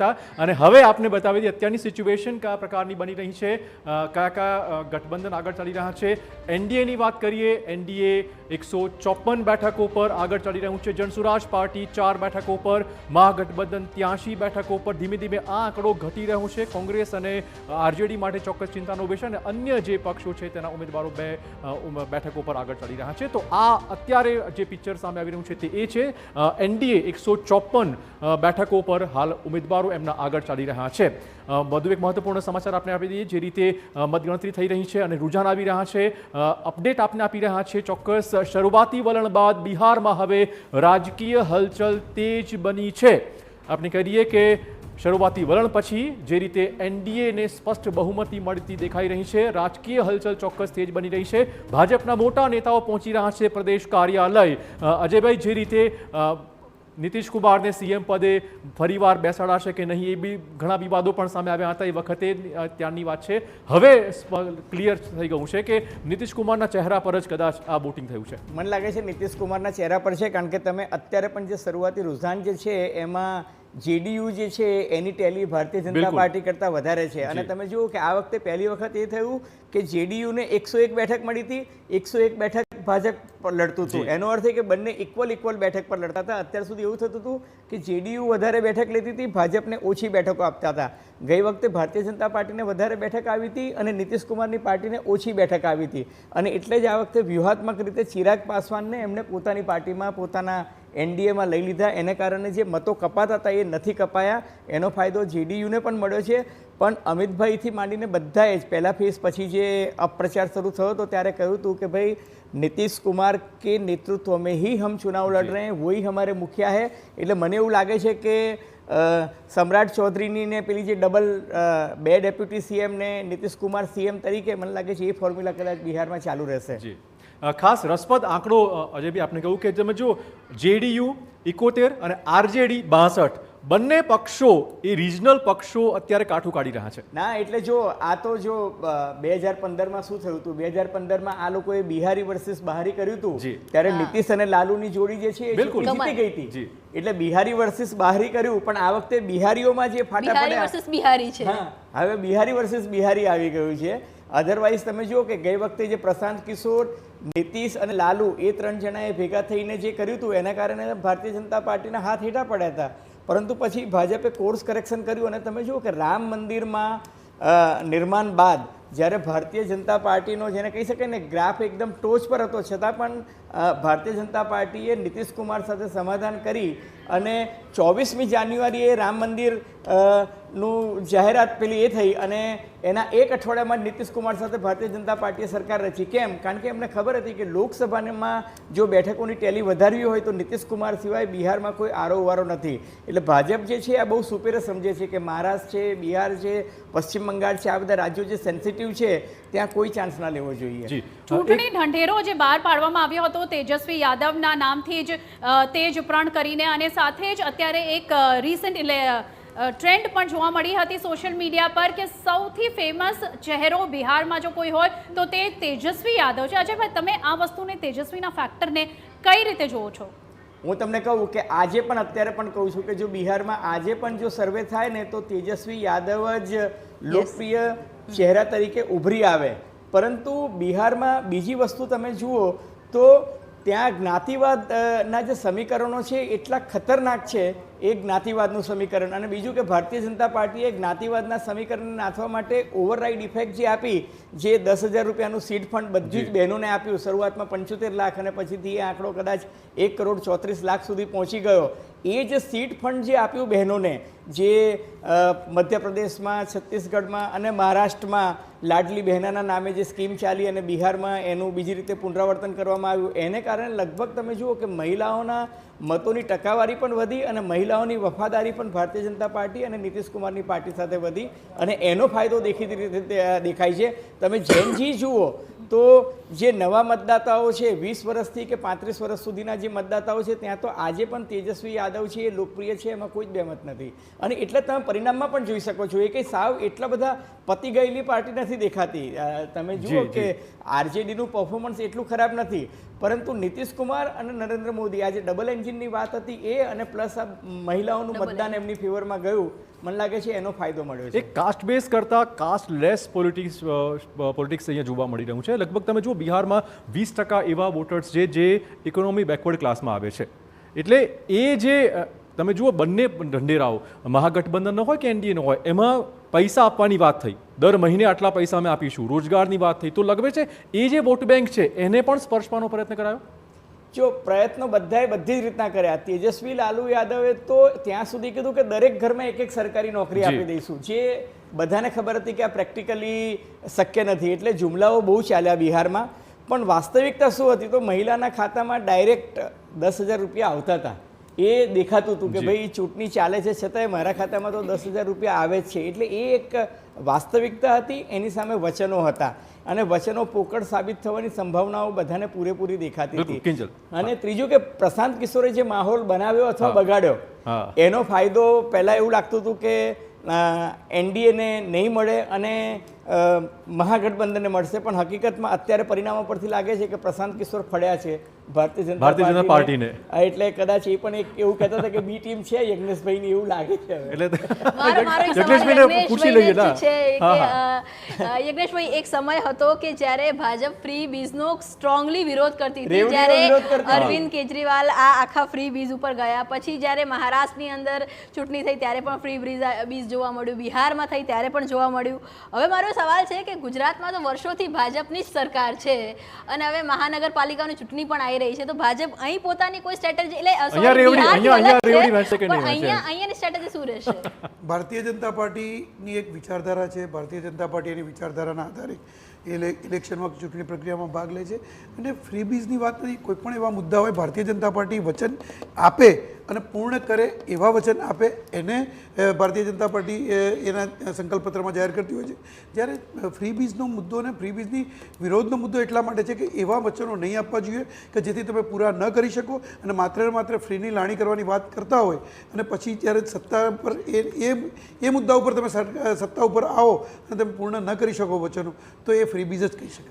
નેતા અને હવે આપને બતાવી દઈએ અત્યારની સિચ્યુએશન કયા પ્રકારની બની રહી છે, કયા ગઠબંધન આગળ ચાલી રહ્યા છે. એનડીએની વાત કરીએ, એનડીએ 154 બેઠકો પર આગળ ચાલી રહ્યું છે. જનસુરાજ પાર્ટી 4 બેઠકો પર, મહાગઠબંધન 83 બેઠકો પર. ધીમે ધીમે આ આંકડો ઘટી રહ્યો છે. કોંગ્રેસ અને આરજેડી માટે ચોક્કસ ચિંતાનો વિષય અને અન્ય જે પક્ષો છે તેના ઉમેદવારો 2 બેઠકો પર આગળ ચાલી રહ્યા છે. તો આ અત્યારે જે પિક્ચર સામે આવી રહ્યું છે તે એ છે. એનડીએ 154 બેઠકો પર હાલ ઉમેદવારો એમના આગળ ચાલી રહ્યા છે. વધુ એક મહત્વપૂર્ણ સમાચાર આપણે આપી દઈએ. જે રીતે મતગણતરી થઈ રહી છે અને રૂઝાન આવી રહ્યા છે, અપડેટ આપને આપી રહ્યા છે. ચોક્કસ શરૂઆતી વલણ બાદ બિહારમાં હવે રાજકીય હલચલ તેજ બની છે. આપણે કહીએ કે શરૂઆતી વલણ પછી જે રીતે એનડીએને સ્પષ્ટ બહુમતી મળતી દેખાઈ રહી છે, રાજકીય હલચલ ચોક્કસ તેજ બની રહી છે. ભાજપના મોટા નેતાઓ પહોંચી રહ્યા છે પ્રદેશ કાર્યાલય. અજયભાઈ, જે રીતે નીતિશ કુમારને સીએમ પદે ફરીવાર બેસાડાશે કે નહીં, એ બી ઘણા વિવાદો પણ સામે આવ્યા હતા. એ વખતે ત્યારની વાત છે. હવે ક્લિયર થઈ ગયું છે કે નીતિશ કુમારના ચહેરા પર જ કદાચ આ વોટિંગ થયું છે. મને લાગે છે નીતિશ કુમારના ચહેરા પર છે, કારણ કે તમે અત્યારે પણ જે શરૂઆતી રૂઝાન જે છે એમાં જેડીયુ જે છે એની ટેલી ભારતીય જનતા પાર્ટી કરતાં વધારે છે. અને તમે જુઓ કે આ વખતે પહેલી વખત એ થયું કે જેડીયુને 101 બેઠક મળી હતી, 101 બેઠક ભાજપ લડતું હતું. એનો અર્થ એ કે બંને ઇક્વલ બેઠક પર લડતા હતા. અત્યાર સુધી એવું થતું હતું કે જેડીયુ વધારે બેઠક લેતી હતી, ભાજપને ઓછી બેઠકો આપતા હતા. ગઈ વખતે ભારતીય જનતા પાર્ટીને વધારે બેઠક આવી હતી અને નીતિશ કુમારની પાર્ટીને ઓછી બેઠક આવી હતી. અને એટલે જ આ વખતે વ્યૂહાત્મક રીતે ચિરાગ પાસવાનને એમને પોતાની પાર્ટીમાં, પોતાના એનડીએમાં લઈ લીધા. એને કારણે જે મતો કપાતા હતા એ નથી કપાયા. એનો ફાયદો જેડીયુને પણ મળ્યો છે. પણ અમિતભાઈથી માંડીને બધાએ જ પહેલા ફેઝ પછી જે અપપ્રચાર શરૂ થયો હતો ત્યારે કહ્યું હતું કે ભાઈ नीतीश कुमार के नेतृत्व में ही हम चुनाव लड़ रहे हैं, वही हमारे मुखिया है. એટલે મને એવું લાગે છે કે સમ્રાટ ચૌધરીની ને પેલી જે ડબલ 2 ડેપ્યુટી સીએમ ને નીતિશ કુમાર સીએમ તરીકે મને લાગે છે એ ફોર્મ્યુલા કદાચ બિહારમાં ચાલુ રહેશે. ખાસ રસપ્રદ આંકડો અજયભાઈ આપને કહું કે તમે જો જેડીયુ 71 અને આરજેડી 62 બંને પક્ષો એ રિજનલ પક્ષો અત્યારે કાઠું કાઢી રહ્યા છે. ના, એટલે જો આ તો જો 2015માં શું થયું હતું, 2015માં આ લોકોએ બિહારી વર્સિસ બહારી કર્યું હતું ત્યારે નીતિશ અને લાલુની જોડી જે છે એ જીતી ગઈ હતી. એટલે બિહારી વર્સિસ બહારી કર્યું, પણ આ વખતે બિહારીઓમાં જે ફાટા પડ્યા, હવે બિહારી વર્સિસ બિહારી આવી ગયું છે. અધરવાઇઝ તમે જુઓ કે ગઈ વખતે જે પ્રશાંત કિશોર, નીતિશ અને લાલુ એ 3 જણાએ ભેગા થઈને જે કર્યું હતું એના કારણે ભારતીય જનતા પાર્ટીના હાથ હેઠા પડ્યા હતા. પરંતુ પછી ભાજપે કોર્સ કરેક્શન કર્યું અને તમે જુઓ કે રામ મંદિરમાં નિર્માણ બાદ જ્યારે ભારતીય જનતા પાર્ટીનો જેને કહી શકાય ને ગ્રાફ એકદમ ટોચ પર હતો, છતાં પણ ભારતીય જનતા પાર્ટીએ નીતિશ કુમાર સાથે સમાધાન કરી અને 24મી જાન્યુઆરીએ રામ મંદિર નું જાહેરાત પેલી એ થઈ અને એના એક અઠવાડિયામાં નીતિશ કુમાર સાથે ભારતીય જનતા પાર્ટીએ સરકાર રચી. કેમ? કારણ કે એમને ખબર હતી કે લોકસભામાં જો બેઠકોની ટેલી વધારવી હોય તો નીતિશ કુમાર સિવાય બિહારમાં કોઈ આરોવારો નથી. એટલે ભાજપ જે છે આ બહુ સુપેરે સમજે છે કે મહારાષ્ટ્ર છે, બિહાર છે, પશ્ચિમ બંગાળ છે, આ બધા રાજ્યો જે સેન્સિટિવ છે ત્યાં કોઈ ચાન્સ ના લેવો જોઈએ. ચૂંટણી ઢંઢેરો જે બહાર પાડવામાં આવ્યો હતો તેજસ્વી યાદવના નામથી જ તેજ પ્રણ કરીને, અને સાથે જ અત્યારે એક રિસન્ટ ટ્રેન્ડ પણ જોવા મળી હતી સોશિયલ મીડિયા પર કે સૌથી ફેમસ ચહેરો બિહારમાં જો કોઈ હોય તો તે તેજસ્વી યાદવ છે. અજયભાઈ, તમે આ વસ્તુને, તેજસ્વીના ફેક્ટરને કઈ રીતે જોવો છો? હું તમને કહું કે આજે પણ અત્યારે પણ કહું છું કે જો બિહારમાં આજે પણ જો સર્વે થાય ને તો તેજસ્વી યાદવ જ લોકપ્રિય ચહેરા તરીકે ઉભરી આવે. પરંતુ બિહારમાં બીજી વસ્તુ તમે જુઓ તો ત્યાં જ્ઞાતિવાદના જે સમીકરણો છે એટલા ખતરનાક છે. એક જ્ઞાતિવાદનું સમીકરણ અને બીજું કે ભારતીય જનતા પાર્ટીએ જ્ઞાતિવાદના સમીકરણને નાથવા માટે ઓવરરાઇડ ઇફેક્ટ જે આપી, જે 10,000 રૂપિયાનું સીડ ફંડ બધી જ બહેનોને આપ્યું, શરૂઆતમાં 75 લાખ અને પછીથી એ આંકડો કદાચ 1,34,00,000 સુધી પહોંચી ગયો. એ જે સીડ ફંડ જે આપ્યું બહેનોને, જે મધ્યપ્રદેશમાં, છત્તીસગઢમાં અને મહારાષ્ટ્રમાં લાડલી બહેનાના નામે જે સ્કીમ ચાલી અને બિહારમાં એનું બીજી રીતે પુનરાવર્તન કરવામાં આવ્યું, એને કારણે લગભગ તમે જુઓ કે મહિલાઓના મતોની ટકાવારી પણ વધી અને મહિલાઓની વફાદારી પણ ભારતીય જનતા પાર્ટી અને નીતિશ કુમારની પાર્ટી સાથે વધી અને એનો ફાયદો દેખીતી રીતે દેખાય છે. તમે જેનજી જુઓ તો જે નવા મતદાતાઓ છે 20 વર્ષથી કે 35 વર્ષ સુધીના જે મતદાતાઓ છે ત્યાં તો આજે પણ તેજસ્વી યાદવ છે એ લોકપ્રિય છે, એમાં કોઈ જ બેમત નથી. અને એટલે તમે પરિણામમાં પણ જોઈ શકો છો એ કંઈ સાવ એટલા બધા પતી ગયેલી પાર્ટી નથી દેખાતી. તમે જુઓ કે આરજેડીનું પરફોર્મન્સ એટલું ખરાબ નથી, પરંતુ નીતિશ કુમાર અને નરેન્દ્ર મોદી આજે ડબલ એન્જિનની વાત હતી એ અને પ્લસ આ મહિલાઓનું મતદાન એમની ફેવરમાં ગયું, મને લાગે છે એનો ફાયદો મળ્યો છે. એક કાસ્ટ બેઝ કરતાં કાસ્ટ લેસ પોલિટિક્સ અહીંયા જોવા મળી રહ્યું છે. લગભગ તમે જુઓ બિહારમાં 20% એવા વોટર્સ છે જે ઇકોનોમી બેકવર્ડ ક્લાસમાં આવે છે. એટલે એ જે તમે જુઓ બંને ઢંઢેરાઓ મહાગઠબંધનનો હોય કે એનડીએનો હોય એમાં પૈસા આપવાની વાત થઈ, દર મહિને આટલા પૈસા અમે આપીશું, રોજગારની વાત થઈ, તો લગભગ છે એ જે વોટ બેંક છે એને પણ સ્પર્શવાનો પ્રયત્ન કરાયો. જો પ્રયત્નો બધાએ બધી જ રીતના કર્યા. તેજસ્વી લાલુ યાદવે તો ત્યાં સુધી કીધું કે દરેક ઘરમાં એક સરકારી નોકરી આપી દઈશું, જે બધાને ખબર હતી કે આ પ્રેક્ટિકલી શક્ય નથી. એટલે જુમલાઓ બહુ ચાલ્યા બિહારમાં, પણ વાસ્તવિકતા શું હતી તો મહિલાના ખાતામાં ડાયરેક્ટ 10,000 રૂપિયા આવતા હતા. એ દેખાતું હતું કે ભાઈ ચૂંટણી ચાલે છે છતાંય મારા ખાતામાં તો 10,000 રૂપિયા આવે જ છે. એટલે એ એક વાસ્તવિકતા હતી, એની સામે વચનો હતા અને વચનો પોકળ સાબિત થવાની સંભાવનાઓ બધાને પૂરેપૂરી દેખાતી હતી. અને ત્રીજું કે પ્રશાંત કિશોરે જે માહોલ બનાવ્યો અથવા બગાડ્યો એનો ફાયદો પહેલાં એવું લાગતું હતું કે એનડીએને નહીં મળે અને મહાગઠબંધનને મળશે, પણ હકીકતમાં અત્યારે પરિણામો પરથી લાગે છે કે પ્રશાંત કિશોર ફળ્યા છે ભારતીય જનતા પાર્ટીને. એટલે કદાચ એ પણ એક એવું કહેતા હતા કે બી ટીમ છે યજ્ઞેશભાઈને, એવું લાગે છે. યજ્ઞેશભાઈ, એક સમય હતો કે જ્યારે ભાજપ ફ્રી બીઝનો સ્ટ્રોંગલી વિરોધ કરતી હતી, જ્યારે અરવિંદ કેજરીવાલ આ આખા ફ્રી બીઝ ઉપર ગયા. પછી જ્યારે મહારાષ્ટ્રની અંદર ચૂંટણી થઈ ત્યારે પણ ફ્રી બીઝ જોવા મળ્યું, બિહારમાં થઈ ત્યારે પણ જોવા મળ્યું. હવે મારો સવાલ છે કે ગુજરાતમાં તો વર્ષોથી ભાજપની જ સરકાર છે અને હવે મહાનગરપાલિકાની ચૂંટણી પણ આવી રહી છે, તો ભાજપ અહીં પોતાની કોઈ સ્ટ્રેટેજી અહીંયાની સ્ટ્રેટેજી શું રહેશે? ભારતીય જનતા પાર્ટીની એક વિચારધારા છે. ભારતીય જનતા પાર્ટી એની વિચારધારાના આધારે ઇલેક્શનમાં ચૂંટણી પ્રક્રિયામાં ભાગ લે છે અને ફ્રીબીઝની વાત નથી, કોઈ પણ એવા મુદ્દા હોય ભારતીય જનતા પાર્ટી વચન આપે અને પૂર્ણ કરે એવા વચન આપે એને ભારતીય જનતા પાર્ટી એના સંકલ્પપત્રમાં જાહેર કરતી હોય છે. જ્યારે ફ્રીબીઝનો મુદ્દો અને ફ્રીબીઝની વિરોધનો મુદ્દો એટલા માટે છે કે એવા વચનો નહીં આપવા જોઈએ કે જેથી તમે પૂરા ન કરી શકો અને માત્ર ને માત્ર ફ્રીની લાણી કરવાની વાત કરતા હોય અને પછી જ્યારે સત્તા પર એ મુદ્દા ઉપર તમે સત્તા ઉપર આવો અને તમે પૂર્ણ ન કરી શકો વચનો, તો એ ફ્રીબીઝ જ કહી શકાય.